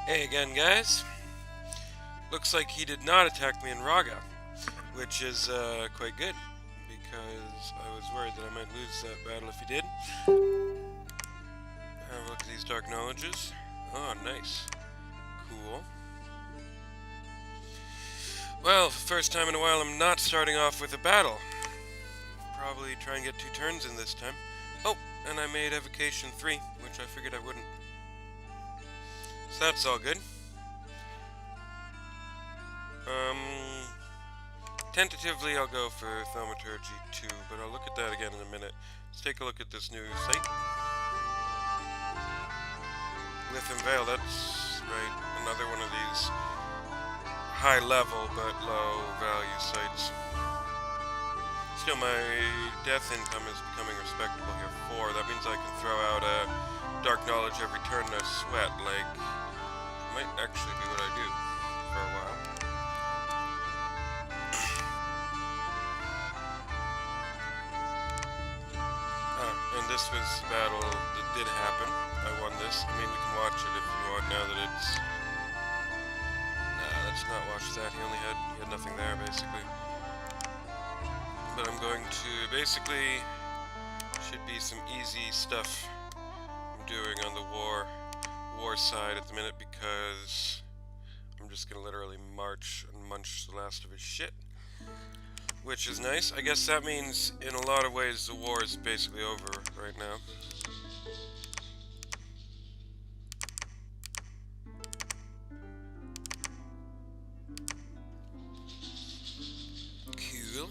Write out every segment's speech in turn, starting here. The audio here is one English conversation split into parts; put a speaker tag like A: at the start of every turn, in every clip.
A: Hey again, guys. Looks like he did not attack me in Raga, which is quite good, because I was worried that I might lose that battle if he did. Have a look at these dark knowledges. Oh, nice. Cool. Well, first time in a while I'm not starting off with a battle. Probably try and get 2 turns in this time. Oh, and I made Evocation 3, which I figured I wouldn't. So that's all good. Tentatively I'll go for Thaumaturgy 2, but I'll look at that again in a minute. Let's take a look at this new site. Lithium Vale, that's right, another one of these high level but low value sites. Still, my death income is becoming respectable here. 4, that means I can throw out a dark knowledge every turn and a sweat, like, might actually be what I do for a while. And this was a battle that did happen. I won this. I mean, we can watch it if you want now that it's... let's not watch that. He had nothing there, basically. But I'm going to... Basically, should be some easy stuff I'm doing on the war side at the minute, because I'm just going to literally march and munch the last of his shit. Which is nice. I guess that means, in a lot of ways, the war is basically over right now. Cool.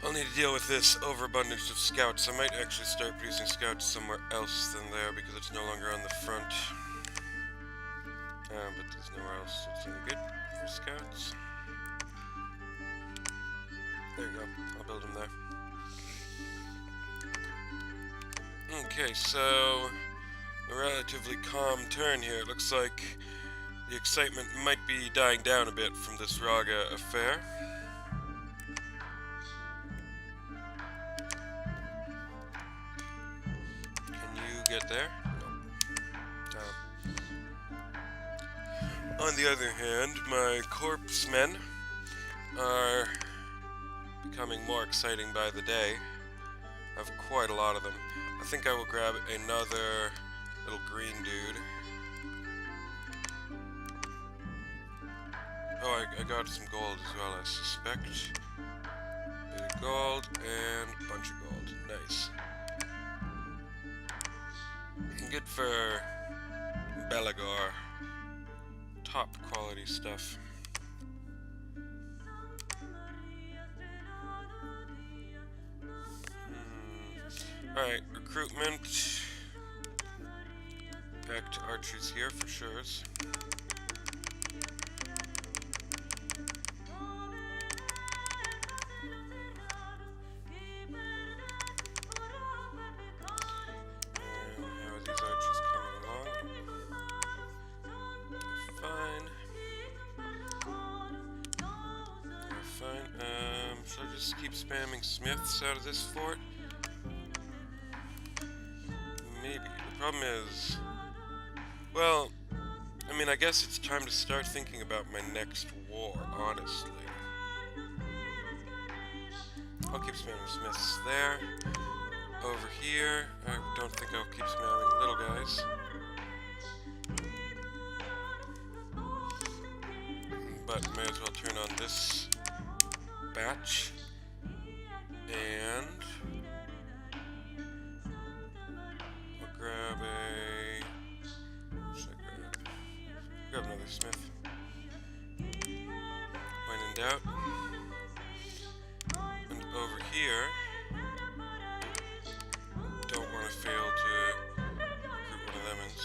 A: I'll need to deal with this overabundance of scouts. I might actually start producing scouts somewhere else than there, because it's no longer on the front. But there's nowhere else that's any good for scouts. There you go. I'll build them there. Okay, so a relatively calm turn here. It looks like the excitement might be dying down a bit from this Raga affair. Get there? No. On the other hand, my corpse men are becoming more exciting by the day. I have quite a lot of them. I think I will grab another little green dude. Oh, I got some gold as well, I suspect. Bit of gold and a bunch of gold. Nice. Good for Belagor. Top quality stuff. Alright, recruitment. Back to archers here for sure. Should I just keep spamming smiths out of this fort? Maybe. The problem is... Well, I mean, I guess it's time to start thinking about my next war, honestly. I'll keep spamming smiths there. Over here, I don't think I'll keep spamming little guys. But may as well turn on this batch, and we'll grab what should I grab another smith. When in doubt. And over here, don't want to fail to recruit one of lemons.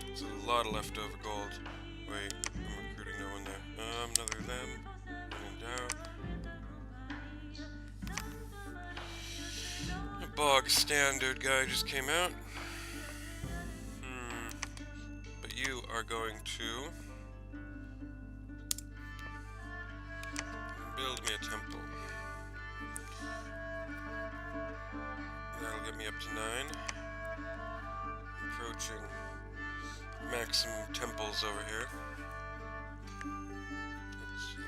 A: There's a lot of leftover gold. Wait. No one there. Another of them. Running down. A bog standard guy just came out. But you are going to build me a temple. That'll get me up to 9. Approaching maximum temples over here. Let's see.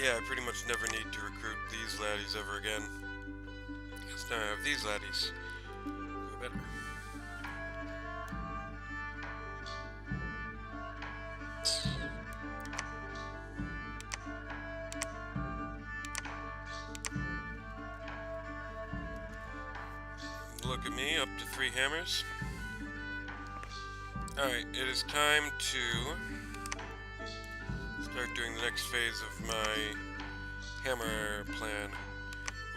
A: Yeah, I pretty much never need to recruit these laddies ever again. Because now I have these laddies. Go better. Look at me, up to 3 hammers. Alright, it is time to start doing the next phase of my hammer plan,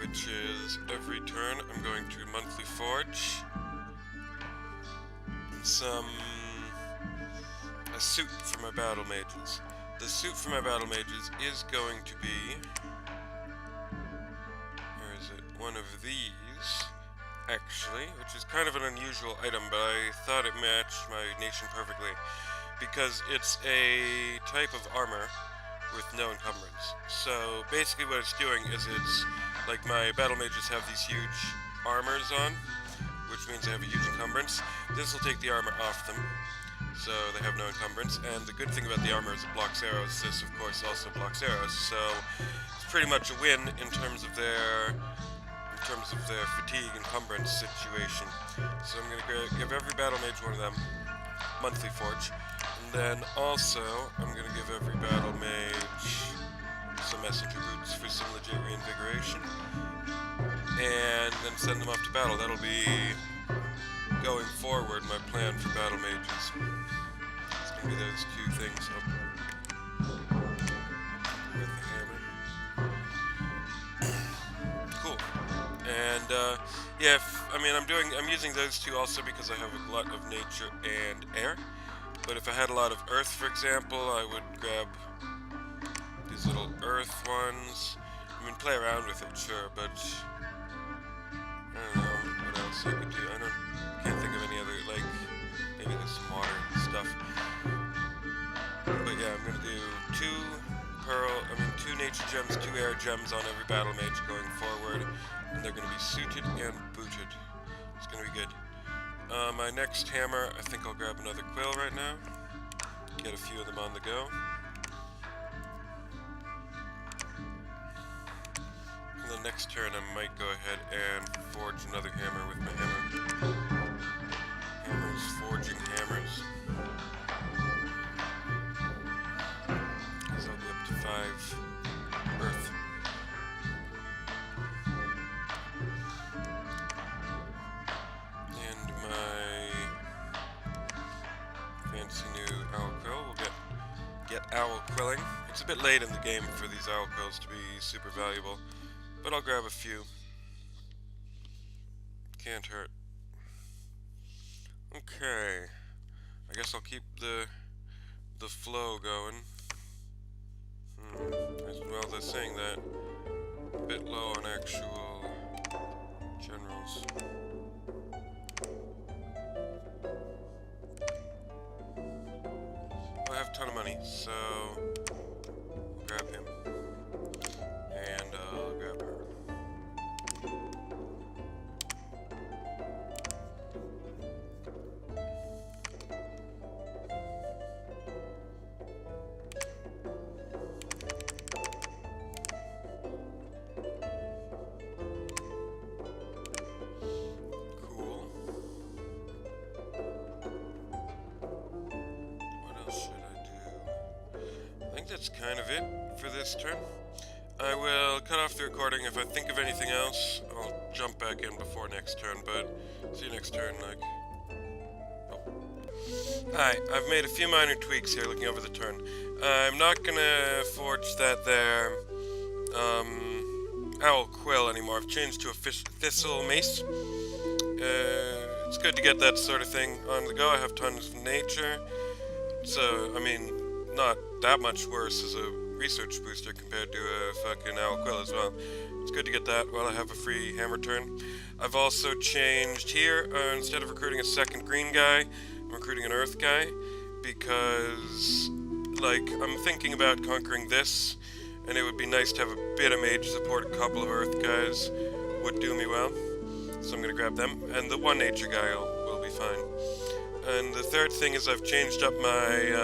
A: which is every turn I'm going to monthly forge a suit for my battle mages. The suit for my battle mages is going to be, where is it, one of these, actually, which is kind of an unusual item, but I thought it matched my nation perfectly, because it's a type of armor with no encumbrance. So basically what it's doing is it's like my battle mages have these huge armors on, which means they have a huge encumbrance. This will take the armor off them, so they have no encumbrance. And the good thing about the armor is it blocks arrows. This, of course, also blocks arrows. So it's pretty much a win in terms of their fatigue encumbrance situation. So I'm going to give every battle mage one of them, monthly forge. And then also, I'm going to give every battle mage some messenger boots for some legit reinvigoration. And then send them off to battle. That'll be, going forward, my plan for battle mages. It's going to be those 2 things up with the hammer. Cool. And, yeah, I'm using those 2 also because I have a lot of nature and air. But if I had a lot of earth, for example, I would grab these little earth ones. I mean, play around with it, sure, but I don't know what else I could do. Can't think of any other, like, maybe there's some water stuff. But yeah, I'm gonna do 2 nature gems, 2 air gems on every battle mage going forward, and they're gonna be suited and booted. It's gonna be good. My next hammer, I think I'll grab another quill right now. Get a few of them on the go. And the next turn I might go ahead and forge another hammer with my hammer. Hammers, forging hammers. Because I'll be up to 5 earth. And my fancy new owl quill will get owl quilling. It's a bit late in the game for these owl quills to be super valuable, but I'll grab a few. Can't hurt. Okay, I guess I'll keep the flow going. Well, they're saying that a bit low on actual generals. I have a ton of money, so I'll grab him. And I'll grab her. That's kind of it for this turn. I will cut off the recording. If I think of anything else, I'll jump back in before next turn, but see you next turn, like... Oh. Alright, I've made a few minor tweaks here looking over the turn. I'm not gonna forge that there, owl quill anymore. I've changed to a thistle mace. It's good to get that sort of thing on the go. I have tons of nature, so, I mean, not that much worse as a research booster compared to a fucking owl quill as well. It's good to get that while I have a free hammer turn. I've also changed here, instead of recruiting a second green guy, I'm recruiting an earth guy, because, like, I'm thinking about conquering this, and it would be nice to have a bit of mage support. A couple of earth guys would do me well, so I'm gonna grab them, and the one nature guy will be fine. And the third thing is I've changed up my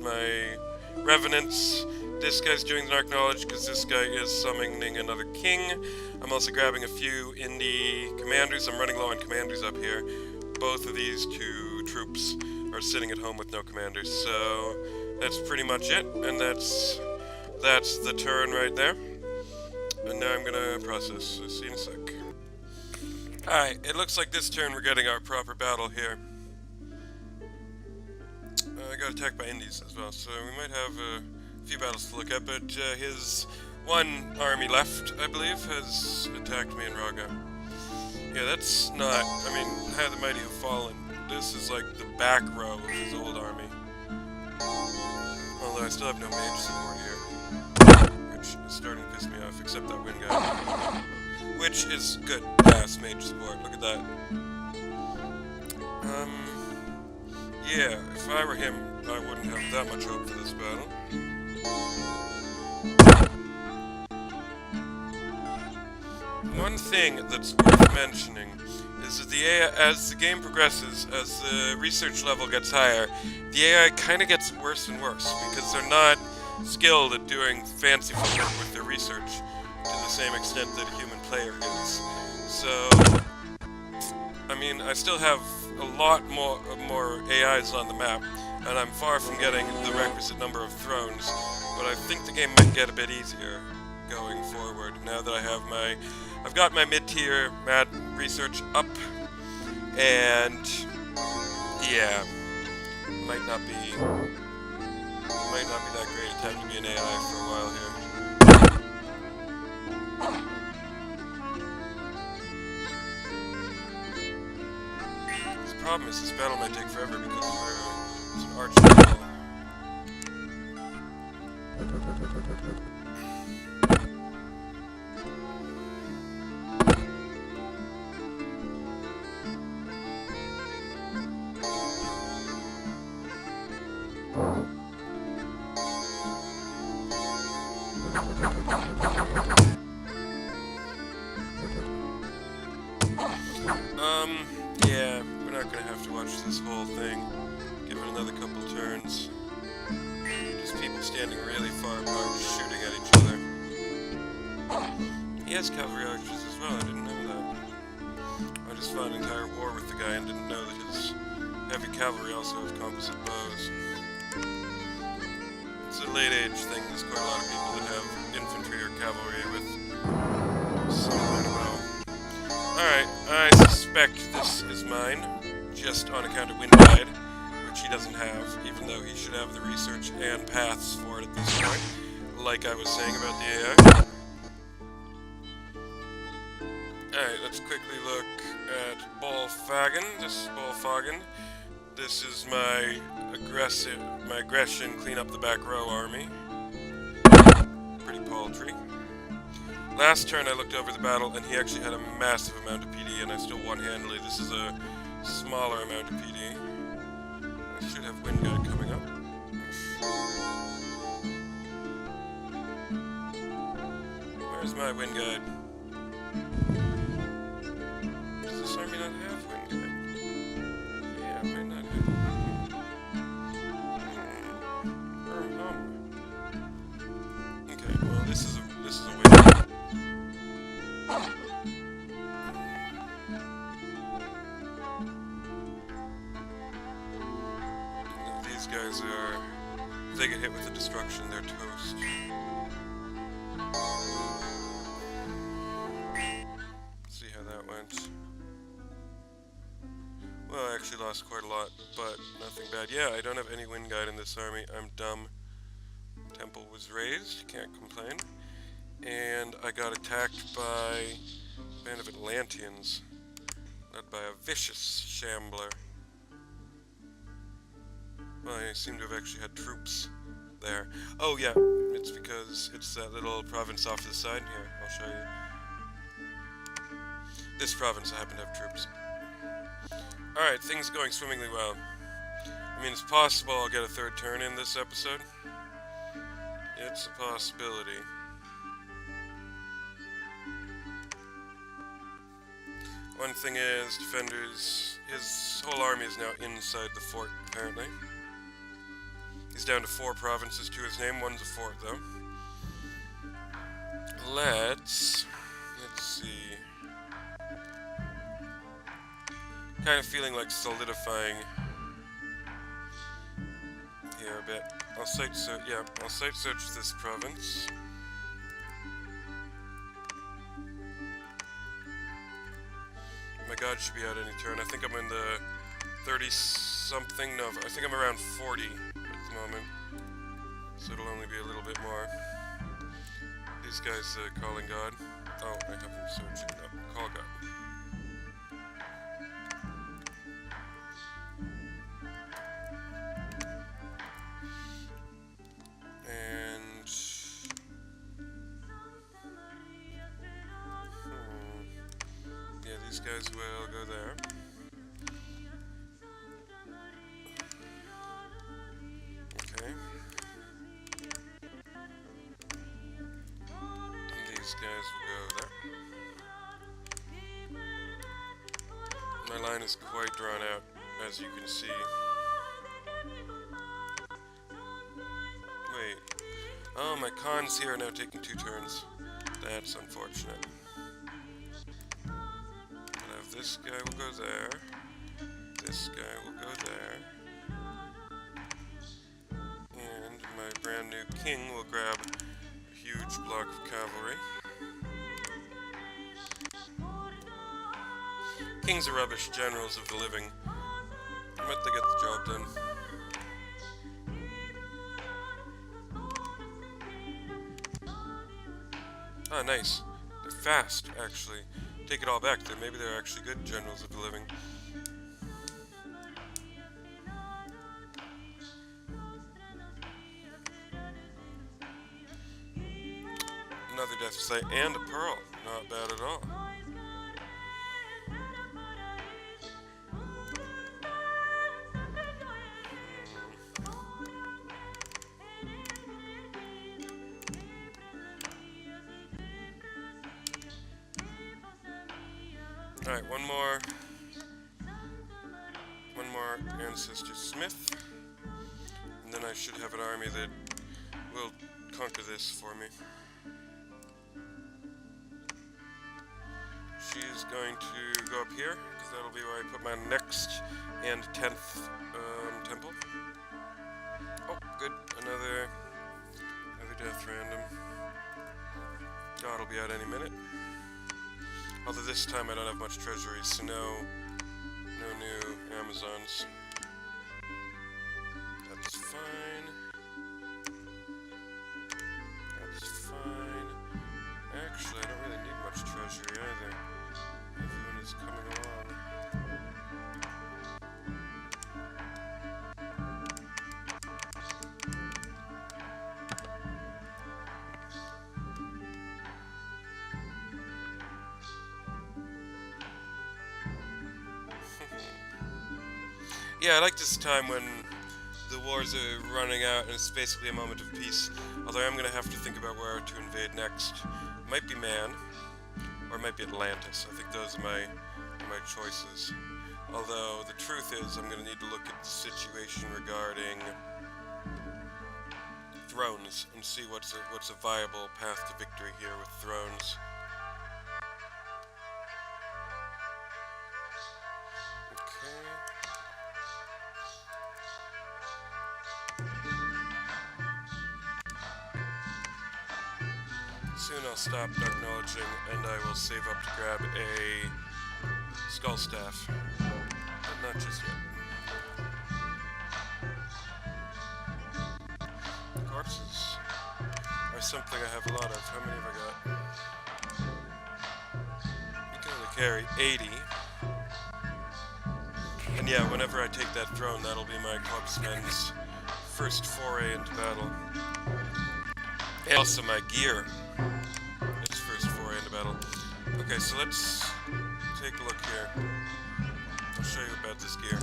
A: my revenants. This guy's doing the Dark Knowledge because this guy is summoning another king. I'm also grabbing a few indie commanders. I'm running low on commanders up here. Both of these two troops are sitting at home with no commanders, so that's pretty much it. And that's the turn right there. And now I'm gonna process. So see you in a sec. Alright, it looks like this turn we're getting our proper battle here. I got attacked by Indies as well, so we might have a few battles to look at, but his one army left, I believe, has attacked me in Raga. Yeah, that's not, I mean, how the mighty have fallen. This is like the back row of his old army. Although I still have no mage support here, which is starting to piss me off, except that wind guy. Which is good ass mage support, look at that. Yeah, if I were him, I wouldn't have that much hope for this battle. One thing that's worth mentioning is that the AI, as the game progresses, as the research level gets higher, the AI kind of gets worse and worse, because they're not skilled at doing fancy work with their research to the same extent that a human player is. So, I mean, I still have a lot more AIs on the map, and I'm far from getting the requisite number of thrones, but I think the game might get a bit easier going forward now that I've got my mid-tier mad research up, and yeah, might not be that great a time to be an AI for a while here. The problem is this battle might take forever because it's an arch battle. Yeah, we're not gonna have to watch this whole thing. Give it another couple turns. Just people standing really far apart, shooting at each other. He has cavalry archers as well, I didn't know that. I just fought an entire war with the guy and didn't know that his heavy cavalry also have composite bows. It's a late age thing, there's quite a lot of people that have infantry or cavalry with some kind of bow. Alright, I suspect this is mine, just on account of wind guide, which he doesn't have, even though he should have the research and paths for it at this point, like I was saying about the AI. Alright, let's quickly look at Bolfagen. This is Bolfagen. This is my aggression, clean up the back row army. Pretty paltry. Last turn I looked over the battle and he actually had a massive amount of PD and I still won handily. This is a smaller amount of PD. I should have wind guide coming up. Where's my wind guide? Does this army not have wind guide? Yeah, it might not have. Okay, well this is a wind guide. These guys are, if they get hit with the destruction, they're toast. See how that went. Well, I actually lost quite a lot, but nothing bad. Yeah, I don't have any wind guide in this army. I'm dumb. Temple was raised, can't complain. And I got attacked by a band of Atlanteans, led by a vicious shambler. Well, I seem to have actually had troops there. Oh yeah, It's because it's that little province off to the side here. I'll show you. This province I happen to have troops. Alright, things are going swimmingly well. I mean, it's possible I'll get a third turn in this episode. It's a possibility. One thing is, defenders, his whole army is now inside the fort, apparently. He's down to 4 provinces to his name, one's a fort, though. Let's see. Kind of feeling like solidifying here a bit. I'll site search this province. My god should be out any turn. I think I'm in the 30-something. No, I think I'm around 40 at the moment. So it'll only be a little bit more. These guys calling god. Oh, I have them searching. No, call god. These guys will go there. Okay. And these guys will go there. My line is quite drawn out, as you can see. Wait. Oh, my cons here are now taking 2 turns. That's unfortunate. This guy will go there. This guy will go there. And my brand new king will grab a huge block of cavalry. Kings are rubbish, generals of the living. But they get the job done. Ah, nice. They're fast, actually. Take it all back. Maybe they're actually good generals of the living. Another death site and a pearl. Not bad at all. Alright, one more Ancestor Smith, and then I should have an army that will conquer this for me. She's going to go up here, because that'll be where I put my next and 10th temple. Oh, good, another death random. God will be out any minute. Although this time I don't have much treasury, so no new Amazons. That's fine. That's fine. Actually, I don't really need much treasury either. Everyone is coming along. Yeah, I like this time when the wars are running out and it's basically a moment of peace. Although I'm going to have to think about where to invade next. It might be Man, or it might be Atlantis. I think those are my choices. Although the truth is I'm going to need to look at the situation regarding thrones and see what's a viable path to victory here with thrones. Soon I'll stop acknowledging and I will save up to grab a skull staff, but not just yet. Corpses are something I have a lot of. How many have I got? You can only carry 80. And yeah, whenever I take that throne, that'll be my clubsman's first foray into battle. And also my gear. Its first foray into battle. Okay, so let's take a look here. I'll show you about this gear.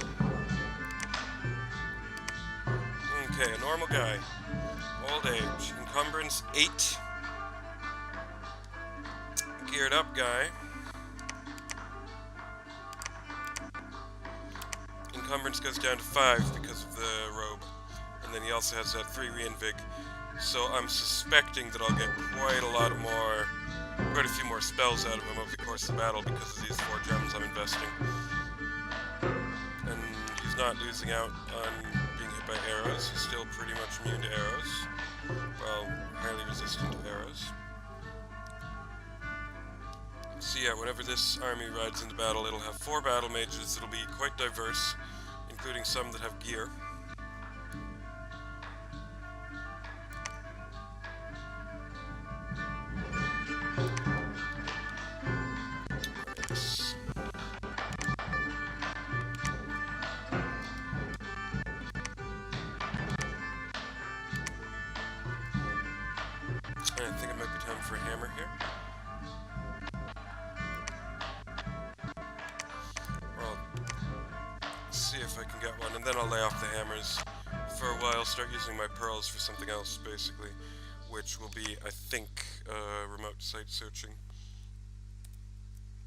A: Okay, a normal guy. Old age. Encumbrance 8. Geared up guy. Encumbrance goes down to 5 because of the robe. And then he also has that 3 reinvig. So I'm suspecting that I'll get quite a few more spells out of him over the course of the battle because of these 4 gems I'm investing. And he's not losing out on being hit by arrows. He's still pretty much immune to arrows. Well, highly resistant to arrows. So yeah, whenever this army rides into battle, it'll have 4 battle mages. It'll be quite diverse, including some that have gear. I think it might be time for a hammer here. Well, see if I can get one, and then I'll lay off the hammers for a while, start using my pearls for something else, basically, which will be, I think, remote site searching.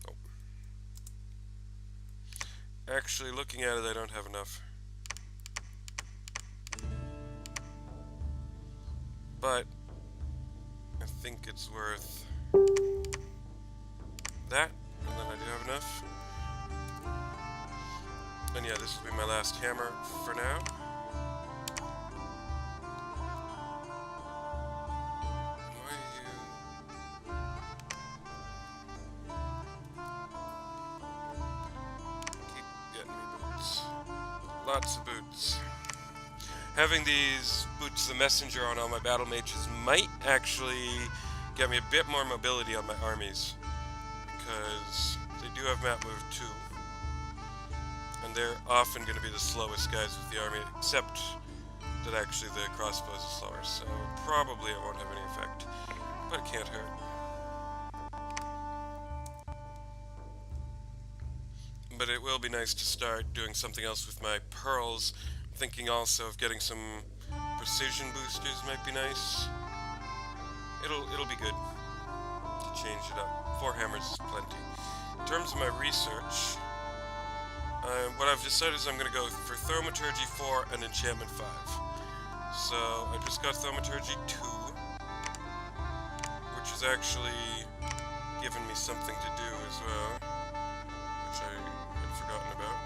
A: Oh. Actually, looking at it, I don't have enough. But I think it's worth that, and then I do have enough. And yeah, this will be my last hammer for now. Why are you... Keep getting me boots. Lots of boots. Having these boots the messenger on all my battle mages might actually get me a bit more mobility on my armies, because they do have map move 2, and they're often going to be the slowest guys with the army, except that actually the crossbows are slower, so probably it won't have any effect, but it can't hurt. But it will be nice to start doing something else with my pearls. Thinking also of getting some precision boosters might be nice. It'll be good to change it up. 4 hammers is plenty. In terms of my research, what I've decided is I'm going to go for Thaumaturgy 4 and Enchantment 5. So I just got Thaumaturgy 2, which is actually giving me something to do as well, which I had forgotten about.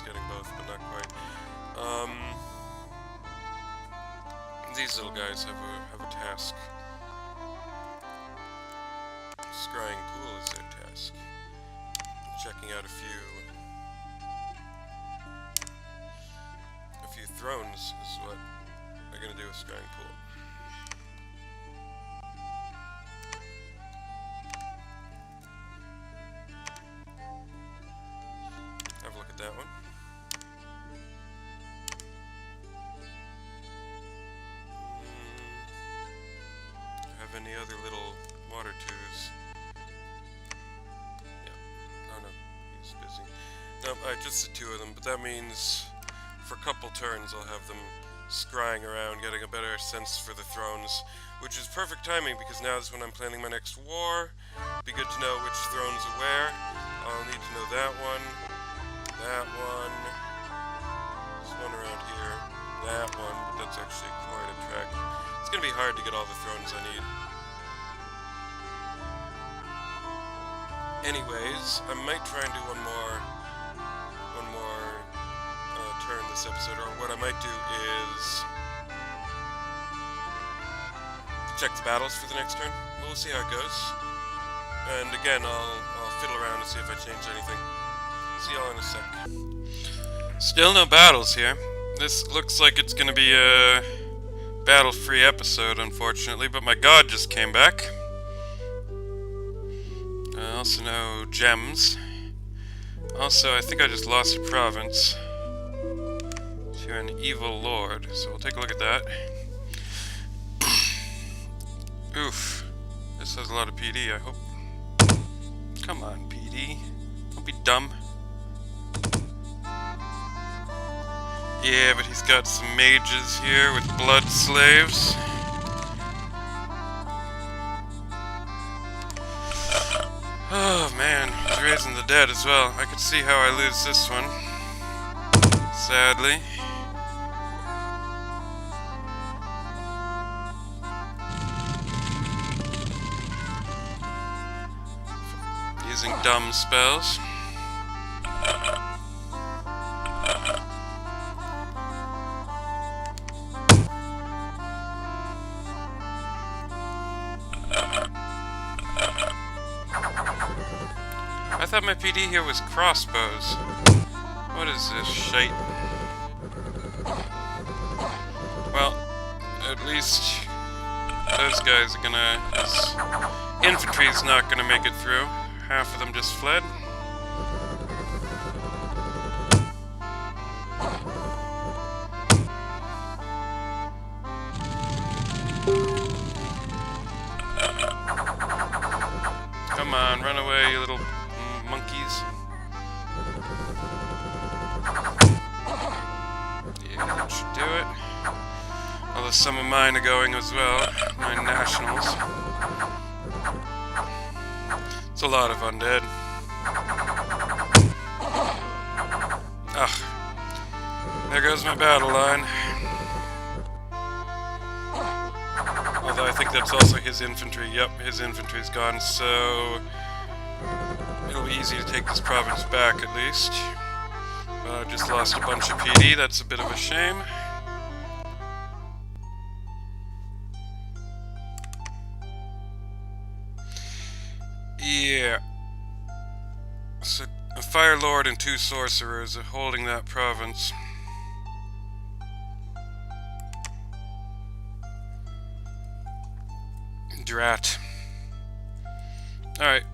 A: Getting both, but not quite. These little guys have a task. Scrying pool is their task. Checking out a few thrones is what they're gonna do with scrying pool. Have a look at that one. Any other little water tubes? Yeah. Oh no, he's busy. No, just the 2 of them, but that means for a couple turns I'll have them scrying around, getting a better sense for the thrones, which is perfect timing because now is when I'm planning my next war. Be good to know which thrones are where. I'll need to know that one, there's one around here, that one, but that's actually quite a trek. It's gonna be hard to get all the thrones I need. Anyways, I might try and do one more turn this episode, or what I might do is check the battles for the next turn. We'll see how it goes. And again, I'll fiddle around and see if I change anything. See y'all in a sec. Still no battles here. This looks like it's gonna be a battle-free episode, unfortunately, but my god just came back. Also no gems. Also, I think I just lost a province to an evil lord, so we'll take a look at that. Oof. This has a lot of PD, I hope. Come on, PD. Don't be dumb. Yeah, but he's got some mages here with blood slaves. Oh man, he's raising the dead as well. I could see how I lose this one. Sadly. Using dumb spells. I thought my PD here was crossbows. What is this shite? Well, at least those guys are gonna... infantry's not gonna make it through. Half of them just fled. Come on, run away, you little monkeys. Yeah, that should do it. Although some of mine are going as well. My nationals. It's a lot of undead. Ugh. There goes my battle line. Although I think that's also his infantry. Yep, his infantry's gone, so it'll be easy to take this province back at least. But I've just lost a bunch of PD, that's a bit of a shame. Yeah. So, a Fire Lord and 2 sorcerers are holding that province. Drat. Alright.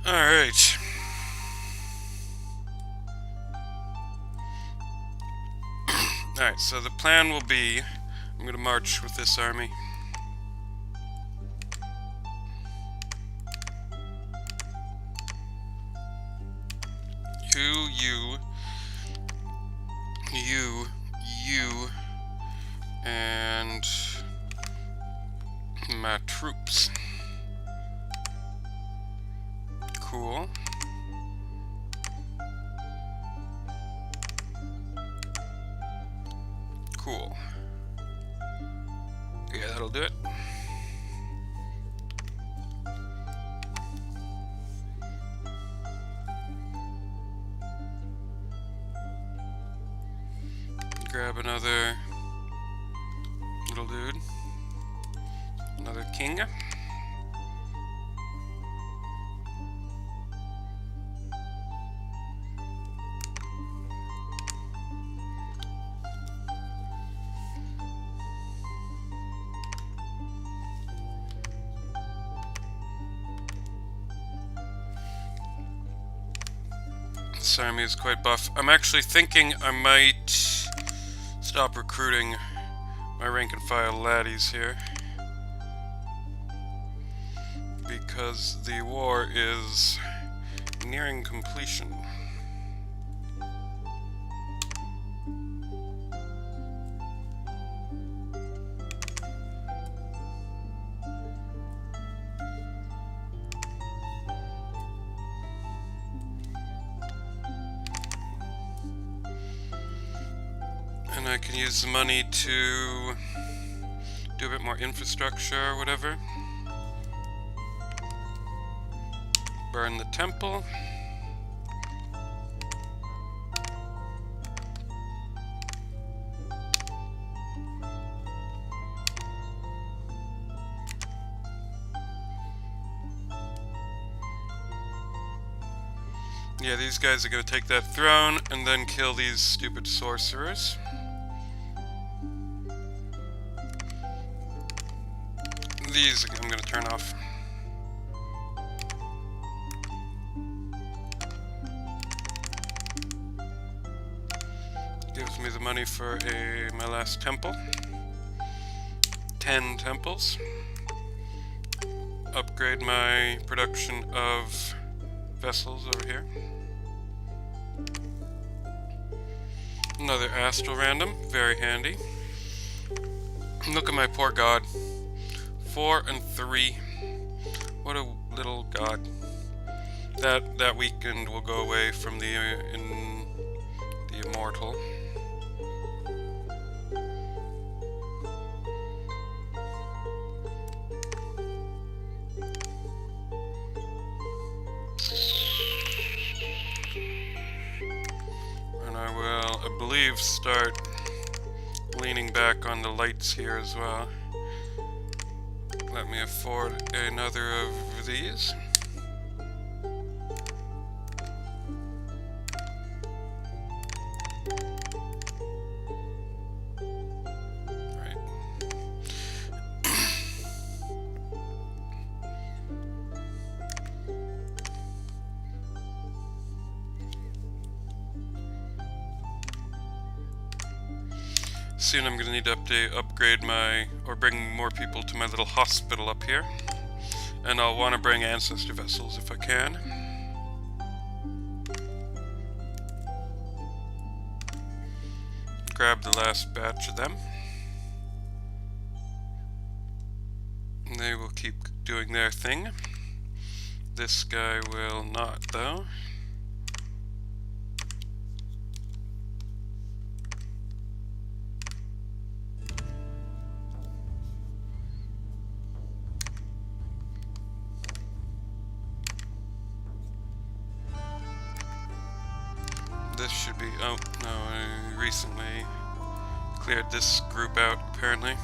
A: Alright. Alright, so the plan will be, I'm going to march with this army. You, and my troops. Cool. Cool. Yeah, that'll do it. Grab another little dude. Another king. This army is quite buff. I'm actually thinking I might stop recruiting my rank and file laddies here, because the war is nearing completion. And I can use the money to do a bit more infrastructure or whatever. Burn the temple. Yeah, these guys are gonna take that throne and then kill these stupid sorcerers. These I'm gonna turn off. Gives me the money for my last temple. 10 temples. Upgrade my production of vessels over here. Another astral random, very handy. Look at my poor god. 4 and 3. What a little god. That weekend will go away from the immortal. And I will, I believe, start leaning back on the lights here as well. Let me afford another of these. Right. Soon I'm going to need to upgrade my, or bring more people to my little hospital up here. And I'll want to bring ancestor vessels if I can. Grab the last batch of them. And they will keep doing their thing. This guy will not, though. This should be, oh no, I recently cleared this group out apparently.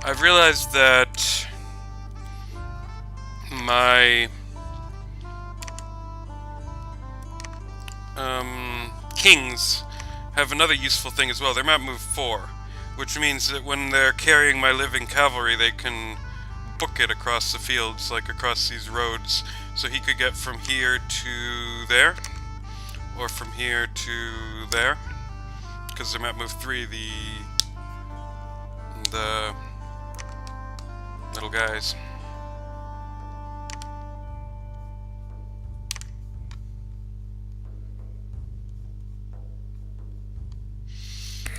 A: I've realized that my kings have another useful thing as well. They're map move 4, which means that when they're carrying my living cavalry, they can book it across the fields, like across these roads. So he could get from here to there, or from here to there, because they're map move 3, the little guys.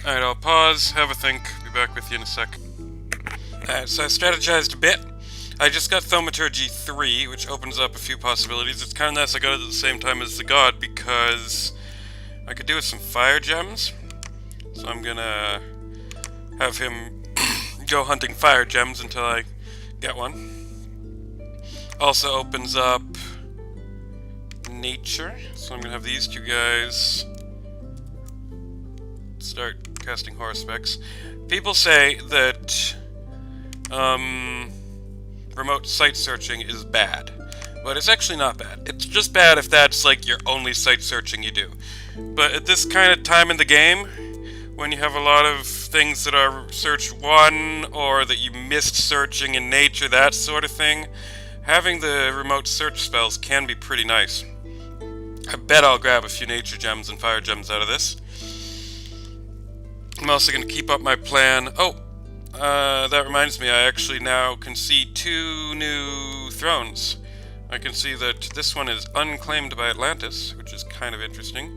A: Alright, I'll pause, have a think, be back with you in a sec. Alright, so I strategized a bit. I just got Thaumaturgy 3, which opens up a few possibilities. It's kind of nice I got it at the same time as the god, because I could do with some fire gems. So I'm gonna have him go hunting fire gems until I get one. Also opens up nature, so I'm gonna have these two guys start casting horror specs. People say that remote site searching is bad, but it's actually not bad. It's just bad if that's like your only site searching you do. But at this kind of time in the game, when you have a lot of things that are search 1, or that you missed searching in nature, that sort of thing, having the remote search spells can be pretty nice. I bet I'll grab a few nature gems and fire gems out of this. I'm also going to keep up my plan. Oh! That reminds me, I actually now can see 2 new thrones. I can see that this one is unclaimed by Atlantis, which is kind of interesting.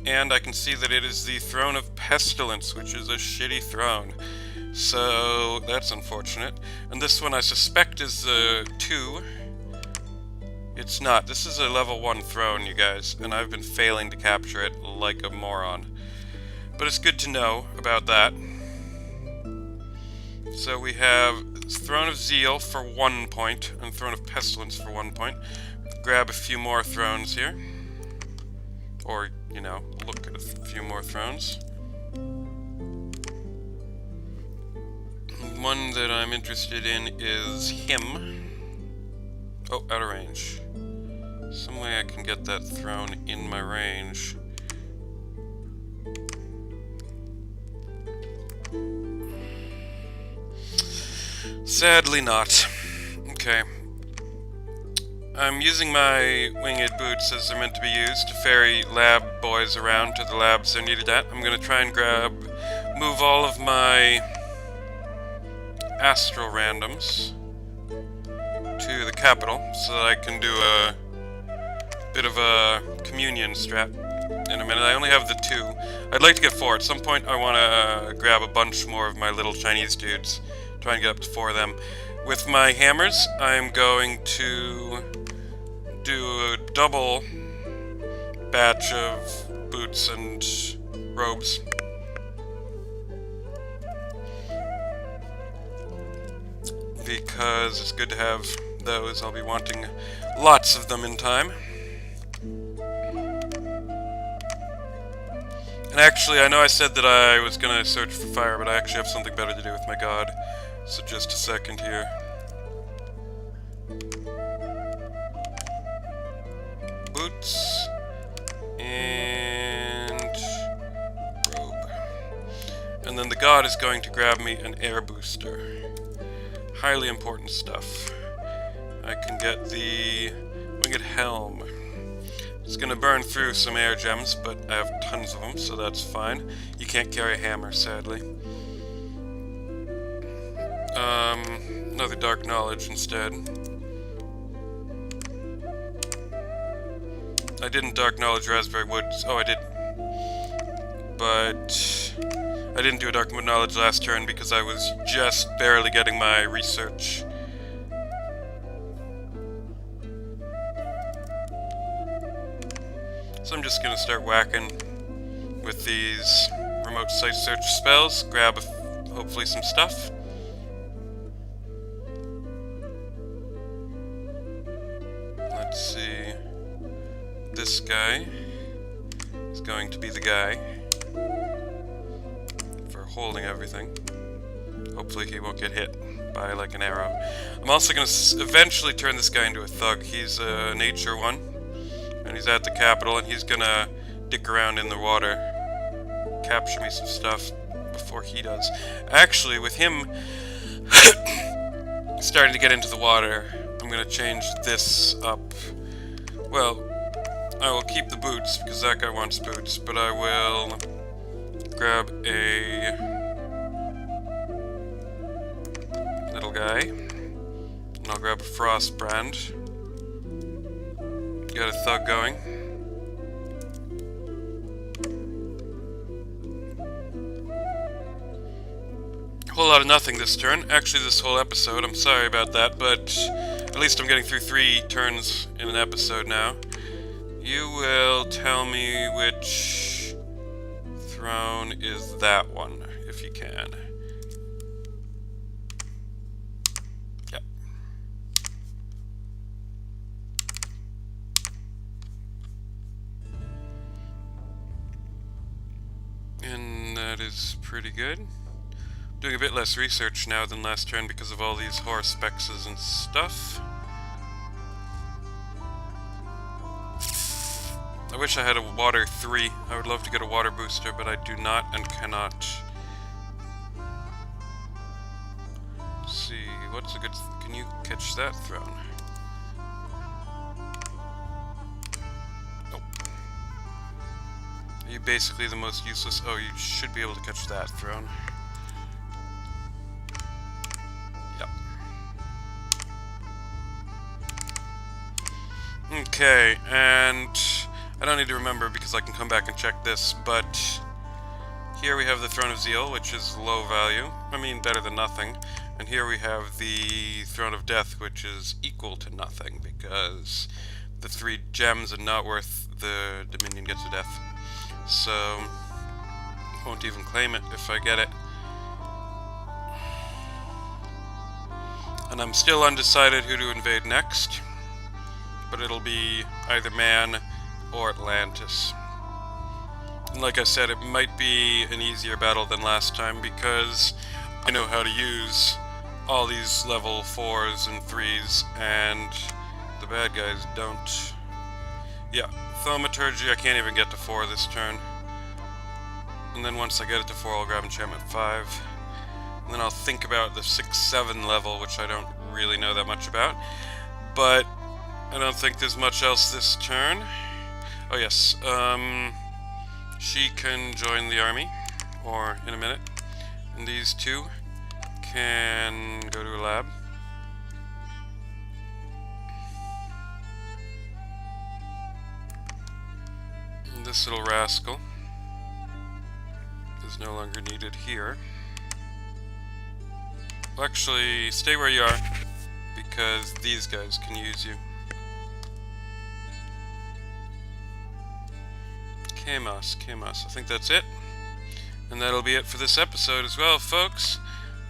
A: And I can see that it is the Throne of Pestilence, which is a shitty throne. So, that's unfortunate. And this one I suspect is the 2. It's not. This is a level 1 throne, you guys, and I've been failing to capture it like a moron. But it's good to know about that. So we have Throne of Zeal for 1 point, and Throne of Pestilence for 1 point. Grab a few more thrones here. Or, you know, look at a few more thrones. One that I'm interested in is him. Oh, out of range. Some way I can get that thrown in my range. Sadly not. Okay. I'm using my winged boots as they're meant to be used to ferry lab boys around to the labs they're needed at. I'm gonna try and move all of my astral randoms to the capital so that I can do a bit of a communion strat in a minute. I only have the 2. I'd like to get 4. At some point I want to grab a bunch more of my little Chinese dudes, try and get up to 4 of them. With my hammers, I'm going to do a double batch of boots and robes. Because it's good to have those. I'll be wanting lots of them in time. And actually, I know I said that I was gonna search for fire, but I actually have something better to do with my god. So just a second here. Boots. And robe. And then the god is going to grab me an air booster. Highly important stuff. I can get the winged helm. It's gonna burn through some air gems, but I have tons of them, so that's fine. You can't carry a hammer, sadly. Another dark knowledge instead. I didn't dark knowledge raspberry woods. Oh, I did. But I didn't do a dark knowledge last turn because I was just barely getting my research. So I'm just gonna start whacking with these remote site search spells, grab hopefully some stuff. Let's see. This guy is going to be the guy for holding everything. Hopefully he won't get hit by like an arrow. I'm also gonna eventually turn this guy into a thug. He's a nature one. And he's at the capital, and he's gonna dick around in the water, capture me some stuff before he does. Actually, with him starting to get into the water, I'm gonna change this up. Well, I will keep the boots, because that guy wants boots, but I will grab a little guy, and I'll grab a frost brand. Got a thug going. A whole lot of nothing this turn. Actually, this whole episode. I'm sorry about that, but at least I'm getting through 3 turns in an episode now. You will tell me which throne is that one, if you can. Yep. And that is pretty good. Doing a bit less research now than last turn because of all these horse spexes and stuff. I wish I had a water 3. I would love to get a water booster, but I do not and cannot. Let's see, what's a good... Can you catch that throne? Nope. Are you basically the most useless... Oh, you should be able to catch that throne. Yep. Okay, and... I don't need to remember because I can come back and check this, but here we have the Throne of Zeal, which is low value. I mean, better than nothing. And here we have the Throne of Death, which is equal to nothing, because the 3 gems are not worth the Dominion Gets to Death. So, won't even claim it if I get it. And I'm still undecided who to invade next, but it'll be either Man or Atlantis. And like I said, it might be an easier battle than last time because I know how to use all these level 4s and 3s, and the bad guys don't. Yeah, Thaumaturgy, I can't even get to 4 this turn. And then once I get it to 4, I'll grab Enchantment 5. And then I'll think about the 6-7 level, which I don't really know that much about. But I don't think there's much else this turn. Oh yes, she can join the army, or in a minute. And these two can go to a lab. And this little rascal is no longer needed here. Well, actually, stay where you are, because these guys can use you. Kamos. I think that's it. And that'll be it for this episode as well, folks.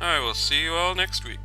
A: I will see you all next week.